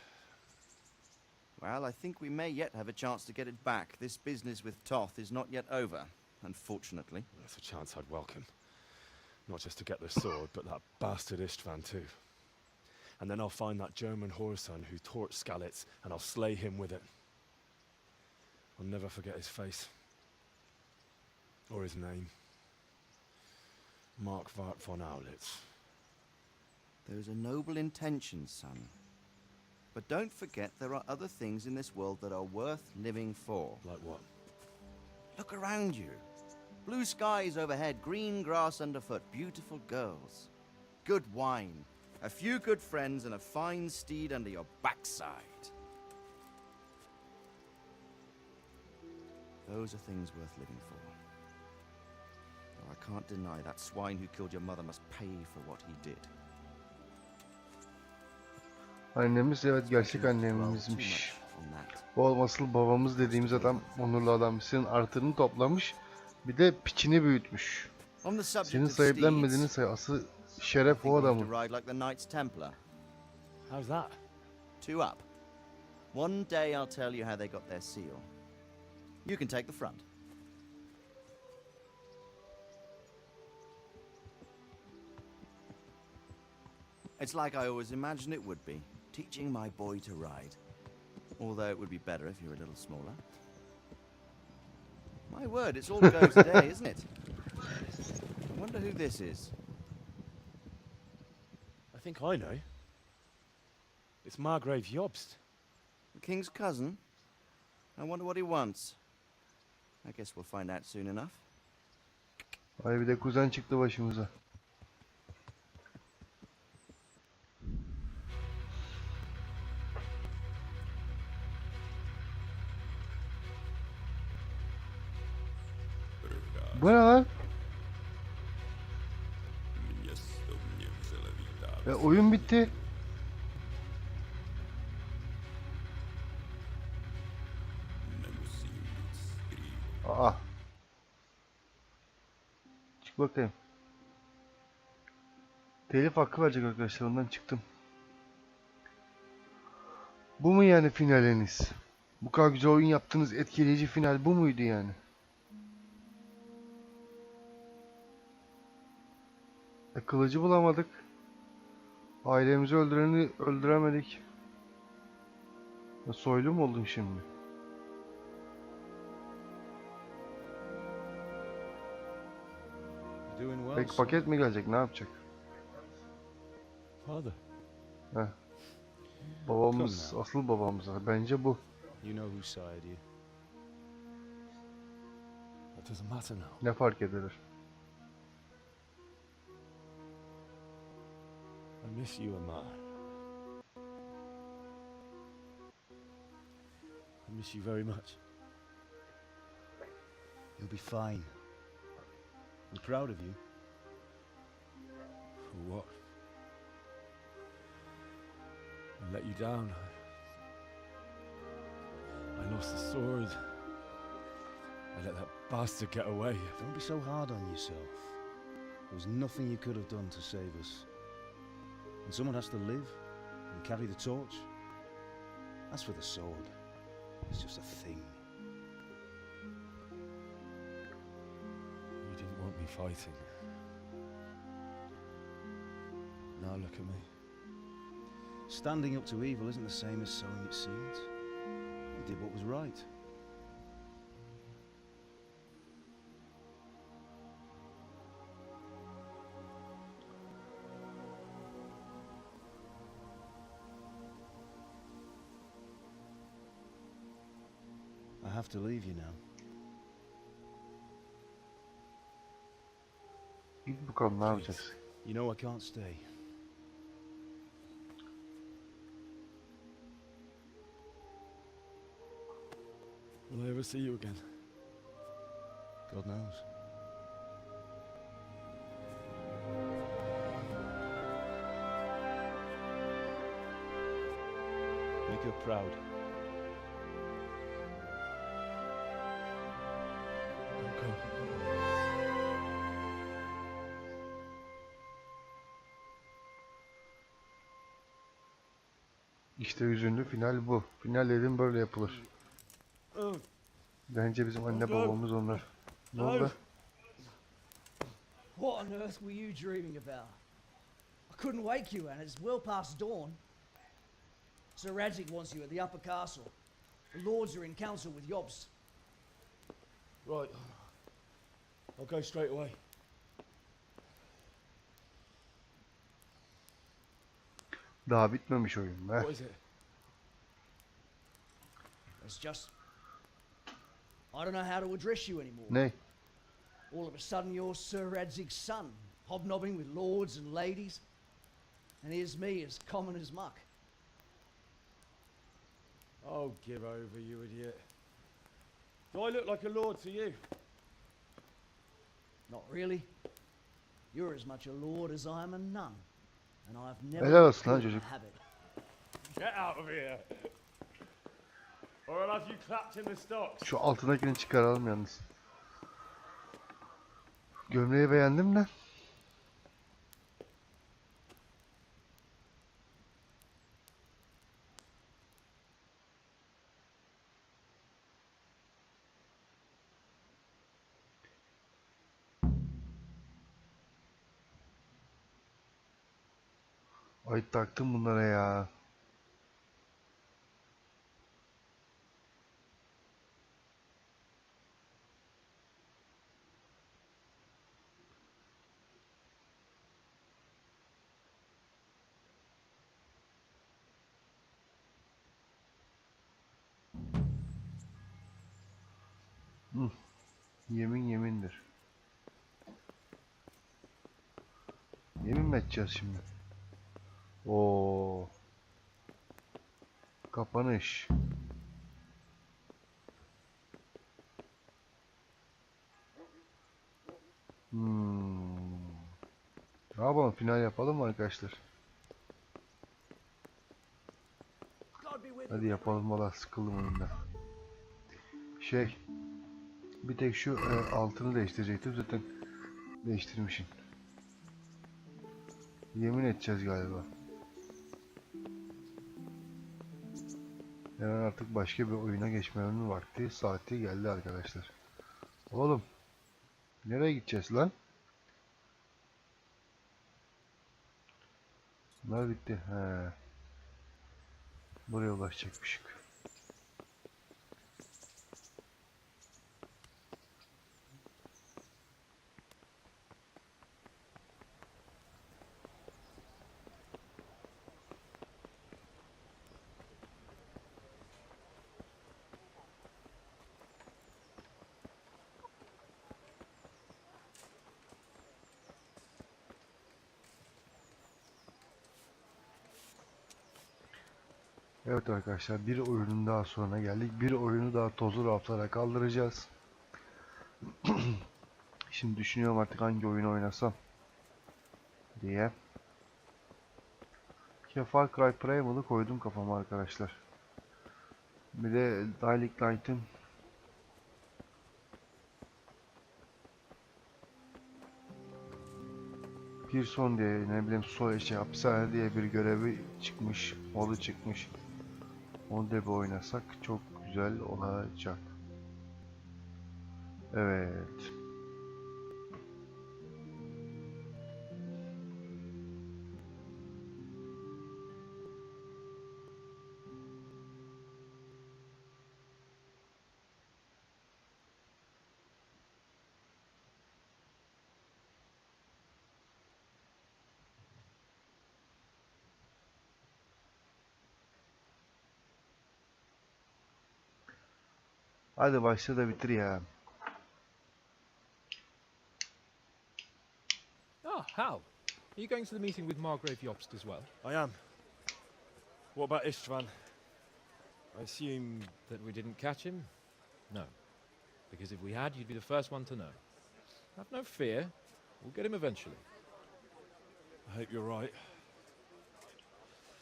Well, I think we may yet have a chance to get it back. This business with Toth is not yet over, unfortunately. That's a chance I'd welcome. Not just to get the sword, but that bastard Istvan too. And then I'll find that German whoreson who torched Skalitz, and I'll slay him with it. I'll never forget his face. Or his name. Mark Vart von Aulitz. Those are noble intentions, son. But don't forget there are other things in this world that are worth living for. Like what? Look around you. Blue skies overhead, green grass underfoot, beautiful girls. Good wine, A few good friends and a fine steed under your backside. Those are things worth living for. Though I can't deny that swine who killed your mother must pay for what he did. Annemiz, evet, gerçek annemizmiş. O asıl babamız dediğimiz adam, onurlu adam, senin artırını toplamış, bir de piçini büyütmüş. Senin sahiplenmediğinin sayısı şeref o adamın. How's that? Two up. One day I'll tell you how they got their seal. You can take the front. It's like I always imagined it would be, teaching my boy to ride. Although it would be better if you were a little smaller. My word, it's all go today, isn't it? I wonder who this is. I think I know. It's Margrave Jobst. The king's cousin? I wonder what he wants. I guess we'll find out soon enough. Ay, bir de kuzen çıktı başımıza. Bu ne lan? Oyun bitti. Aa. Çık bakayım. Telif hakkı verecek arkadaşlar, ondan çıktım. Bu mu yani finaliniz? Bu kadar güzel oyun yaptığınız etkileyici final bu muydu yani? Kılıcı bulamadık. Ailemizi öldüreni öldüremedik. Soylu mu oldum şimdi? Peki paket mi gelecek? Ne yapacak? Father. Heh. Babamız, asıl babamız. Bence bu. You know who sired you. That doesn't matter now. Ne fark eder? I miss you, Amar. I miss you very much. You'll be fine. I'm proud of you. For what? I let you down. I lost the sword. I let that bastard get away. Don't be so hard on yourself. There was nothing you could have done to save us. And someone has to live and carry the torch. As for the sword, it's just a thing. You didn't want me fighting. Now look at me. Standing up to evil isn't the same as sowing its seeds. You did what was right. I have to leave you now. Git bakalım, ne yapacağız? You know I can't stay. Will I ever see you again? God knows. Make her proud. İşte hüzünlü final bu. Final dedim böyle yapılır. Bence bizim anne babamız onlar. Ne oldu? What on earth were you dreaming about? I couldn't wake you, and it's well past dawn. Sir Radzig wants you at the upper castle. The lords are in council with Jobst. Right. I'll go straight away. Daha bitmemiş oyun be. What is it? It's just... I don't know how to address you anymore. Ne? All of a sudden you're Sir Radzig's son, hobnobbing with lords and ladies. And here's me as common as muck. Oh, give over, you idiot. Do I look like a lord to you? Not really. You're as much a lord as I am a nun. And I've never Helal olsun lan been in çocuk. the habit. Get out of here. Or I'll have you clapped in the stocks. Şu altındakini çıkaralım yalnız. Gömleği beğendim de. Ay taktım bunlara ya. Yemin yemindir. Yemin mi edeceğiz şimdi? Oo. Kapanış. Ne yapalım? Final yapalım mı arkadaşlar? Hadi yapalım, valla sıkıldım oyunda. Bir tek şu altını değiştirecektim, zaten değiştirmişim. Yemin edeceğiz galiba. Yani artık başka bir oyuna geçmemin vakti, saati geldi arkadaşlar. Oğlum, nereye gideceğiz lan? Bunlar bitti. He. Buraya ulaşacakmışık. Evet arkadaşlar, bir oyunun daha sonuna geldik. Bir oyunu daha tozlu raflara kaldıracağız. Şimdi düşünüyorum artık hangi oyunu oynasam diye. Far Cry Primal'ı koydum kafama arkadaşlar. Bir de Dying Light'ın bir son diye, ne bileyim, hapishane diye bir görevi çıkmış, modu çıkmış. Onu da bir oynasak çok güzel olacak. Evet. Hadi başla da bitir ya. Ah, Hal. Are you going to the meeting with Margrave Jobst as well? I am. What about Istvan? I assume... That we didn't catch him? No. Because if we had, you'd be the first one to know. Have no fear. We'll get him eventually. I hope you're right.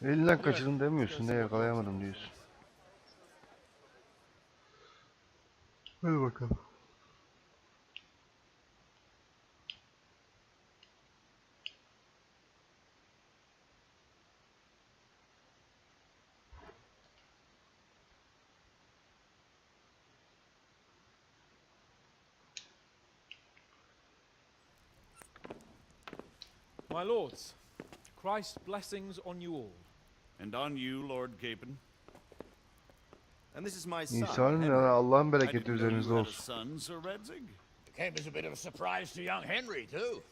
Elinden kaçırdım demiyorsun, ne yakalayamadım diyorsun. Hadi bakalım. My lords, Christ's blessings on you all. And on you, Lord Capon. And this is my son. İnsanın Henry. Allah'ın I bereketi didn't know üzerinizde you had a olsun. son, Sir Redzig. It came as a bit of a surprise to young Henry, too.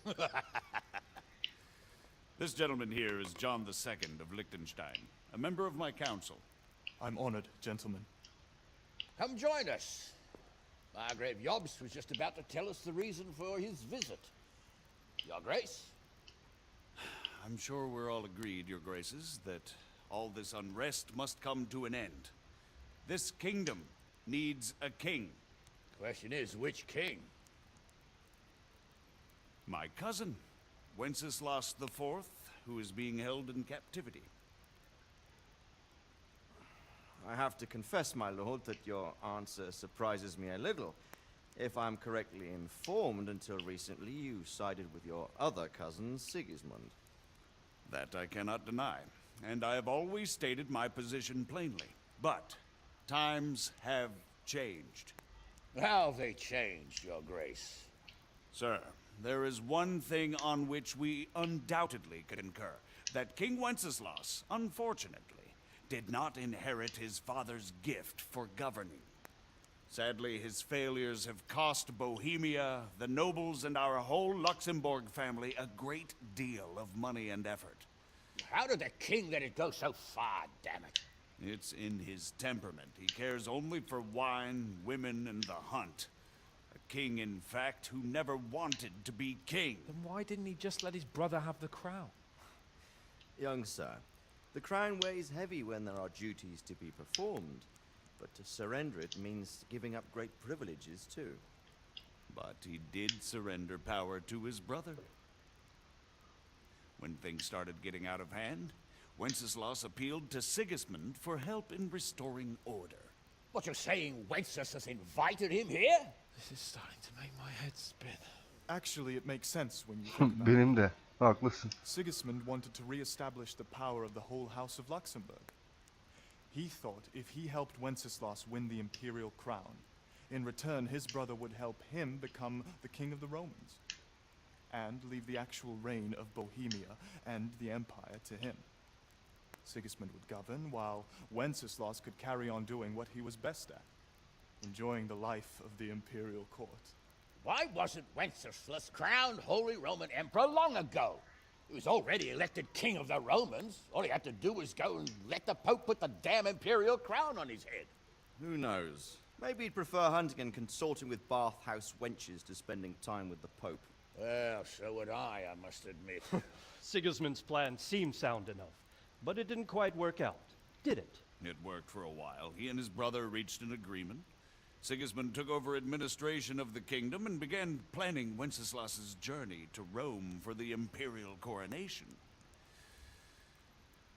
This gentleman here is John II of Liechtenstein, a member of my council. I'm honored, gentlemen. Come join us. Margrave Jobst was just about to tell us the reason for his visit. Your Grace? I'm sure we're all agreed, Your Graces, that all this unrest must come to an end. This kingdom needs a king. Question is, which king? My cousin, Wenceslas IV, who is being held in captivity. I have to confess, my lord, that your answer surprises me a little. If I'm correctly informed, until recently you sided with your other cousin, Sigismund. That I cannot deny, and I have always stated my position plainly. But times have changed. How have they changed, Your Grace? Sir, there is one thing on which we undoubtedly concur. That King Wenceslas, unfortunately, did not inherit his father's gift for governing. Sadly, his failures have cost Bohemia, the nobles, and our whole Luxembourg family a great deal of money and effort. How did the king let it go so far, damn it? It's in his temperament. He cares only for wine, women, and the hunt. A king, in fact, who never wanted to be king. Then why didn't he just let his brother have the crown? Young sir, the crown weighs heavy when there are duties to be performed, but to surrender it means giving up great privileges too. But he did surrender power to his brother. When things started getting out of hand, Wenceslas appealed to Sigismund for help in restoring order. What, you're saying Wenceslas invited him here? This is starting to make my head spin. Actually, it makes sense when you think about Benim de. Haklısın. it. Sigismund wanted to re-establish the power of the whole House of Luxembourg. He thought if he helped Wenceslas win the imperial crown, in return his brother would help him become the king of the Romans, and leave the actual reign of Bohemia and the empire to him. Sigismund would govern, while Wenceslas could carry on doing what he was best at, enjoying the life of the imperial court. Why wasn't Wenceslas crowned Holy Roman Emperor long ago? He was already elected king of the Romans. All he had to do was go and let the Pope put the damn imperial crown on his head. Who knows? Maybe he'd prefer hunting and consorting with bathhouse wenches to spending time with the Pope. Well, so would I must admit. Sigismund's plan seemed sound enough, but it didn't quite work out, did it? It worked for a while. He and his brother reached an agreement. Sigismund took over administration of the kingdom and began planning Wenceslas's journey to Rome for the imperial coronation.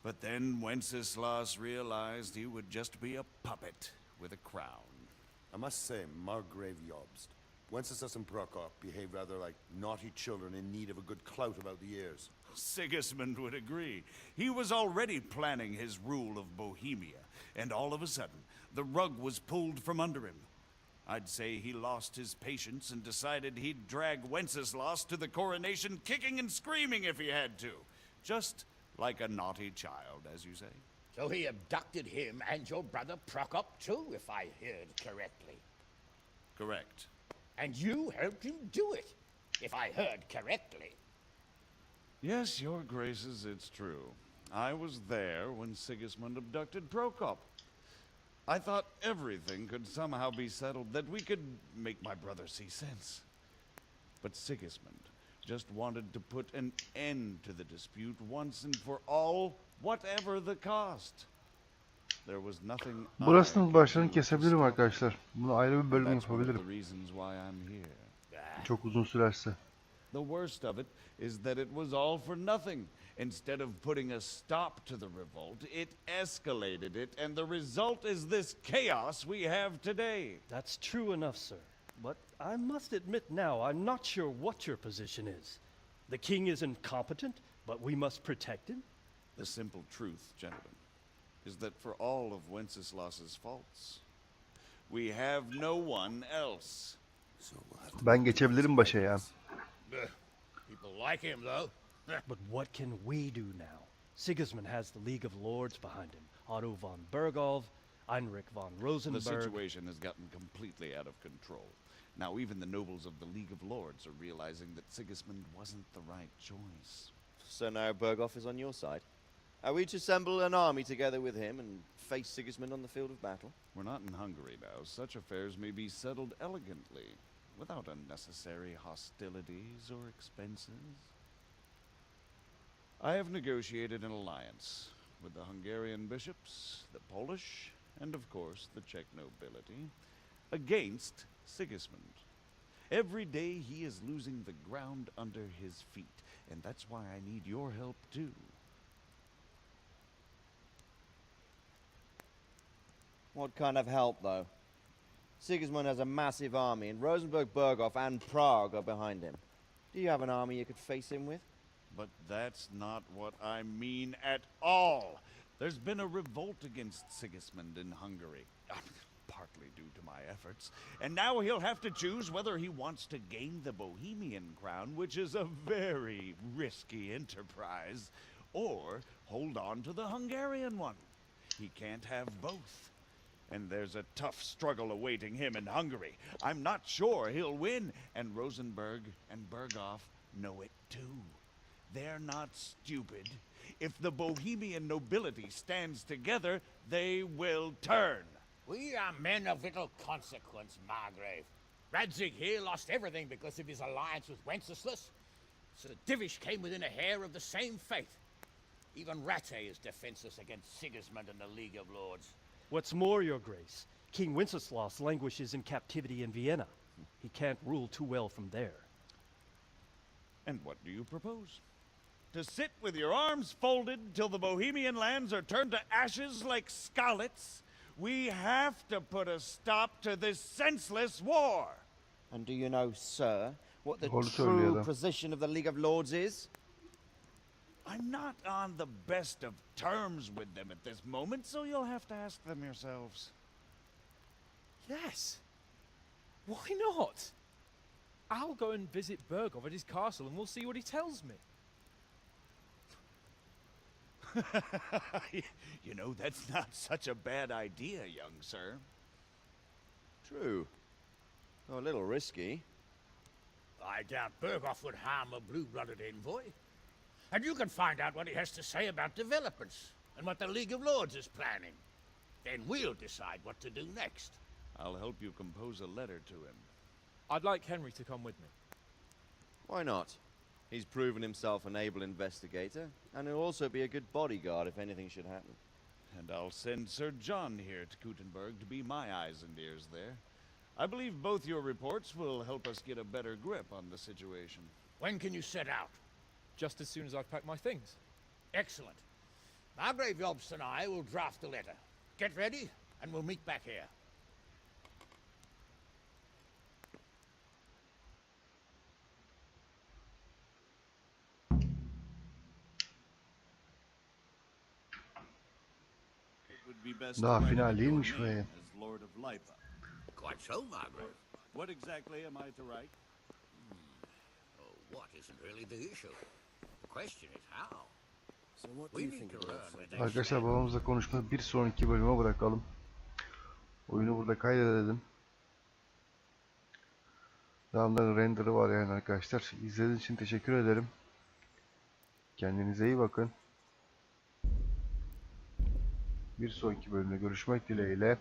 But then Wenceslas realized he would just be a puppet with a crown. I must say, Margrave Jobst, Wenceslas and Prokop behave rather like naughty children in need of a good clout about the ears. Sigismund would agree. He was already planning his rule of Bohemia, and all of a sudden, the rug was pulled from under him. I'd say he lost his patience and decided he'd drag Wenceslas to the coronation kicking and screaming if he had to. Just like a naughty child, as you say. So he abducted him and your brother Prokop too, if I heard correctly. Correct. And you helped him do it, if I heard correctly. Yes, Your Graces, it's true. I was there when Sigismund abducted Prokop. I thought everything could somehow be settled, that we could make my brother see sense. But Sigismund just wanted to put an end to the dispute once and for all, whatever the cost. There was nothing. Burasının başlarını kesebilirim arkadaşlar. Bunu ayrı bir bölüm yapabilirim. Çok uzun sürerse. The worst of it is that it was all for nothing. Instead of putting a stop to the revolt, it escalated it, and the result is this chaos we have today. That's true enough, sir. But I must admit now, I'm not sure what your position is. The king is incompetent, but we must protect him? The simple truth, gentlemen, is that for all of Wenceslas's faults, we have no one else. Ben geçebilirim başa ya. People like him, though. But what can we do now? Sigismund has the League of Lords behind him. Otto von Bergolf, Heinrich von Rosenberg. The situation has gotten completely out of control. Now even the nobles of the League of Lords are realizing that Sigismund wasn't the right choice. So now Bergolf is on your side. Are we to assemble an army together with him and face Sigismund on the field of battle? We're not in Hungary now. Such affairs may be settled elegantly, without unnecessary hostilities or expenses. I have negotiated an alliance with the Hungarian bishops, the Polish, and of course the Czech nobility, against Sigismund. Every day he is losing the ground under his feet, and that's why I need your help too. What kind of help, though? Sigismund has a massive army, and Rosenberg, Berghoff, and Prague are behind him. Do you have an army you could face him with? But that's not what I mean at all. There's been a revolt against Sigismund in Hungary, partly due to my efforts, and now he'll have to choose whether he wants to gain the Bohemian crown, which is a very risky enterprise, or hold on to the Hungarian one. He can't have both. And there's a tough struggle awaiting him in Hungary. I'm not sure he'll win, and Rosenberg and Berghoff know it too. They're not stupid. If the Bohemian nobility stands together, they will turn. We are men of little consequence, Margrave. Radzig here lost everything because of his alliance with Wenceslas. Sir Divish came within a hair of the same fate. Even Rattay is defenseless against Sigismund and the League of Lords. What's more, Your Grace, King Wenceslas languishes in captivity in Vienna. He can't rule too well from there. And what do you propose? To sit with your arms folded till the Bohemian lands are turned to ashes like Skalitz? We have to put a stop to this senseless war. And do you know, sir, what the Doğru true söylüyor adam. position of the League of Lords is? I'm not on the best of terms with them at this moment, so you'll have to ask them yourselves. Yes. Why not? I'll go and visit Berghoff at his castle and we'll see what he tells me. You know, that's not such a bad idea, young sir. True. Though a little risky. I doubt Berghoff would harm a blue-blooded envoy. And you can find out what he has to say about developments and what the League of Lords is planning. Then we'll decide what to do next. I'll help you compose a letter to him. I'd like Henry to come with me. Why not? He's proven himself an able investigator, and he'll also be a good bodyguard if anything should happen. And I'll send Sir John here to Kuttenberg to be my eyes and ears there. I believe both your reports will help us get a better grip on the situation. When can you set out? Just as soon as I've packed my things. Excellent. Margrave Jobst and I will draft the letter. Get ready, and we'll meet back here. Daha final değilmiş be. As Lord of Lipa. Quite so, Margrave. What exactly am I to write? Oh, what isn't really the issue? The question is how. So what do We you need think to of learn that? where they Arkadaşlar stand. babamızla konuşmayı bir sonraki bölüme bırakalım. Oyunu burada kaydedelim. Devamlı render'ı var yani arkadaşlar. İzlediğiniz için teşekkür ederim. Kendinize iyi bakın. Bir sonraki bölümde görüşmek dileğiyle.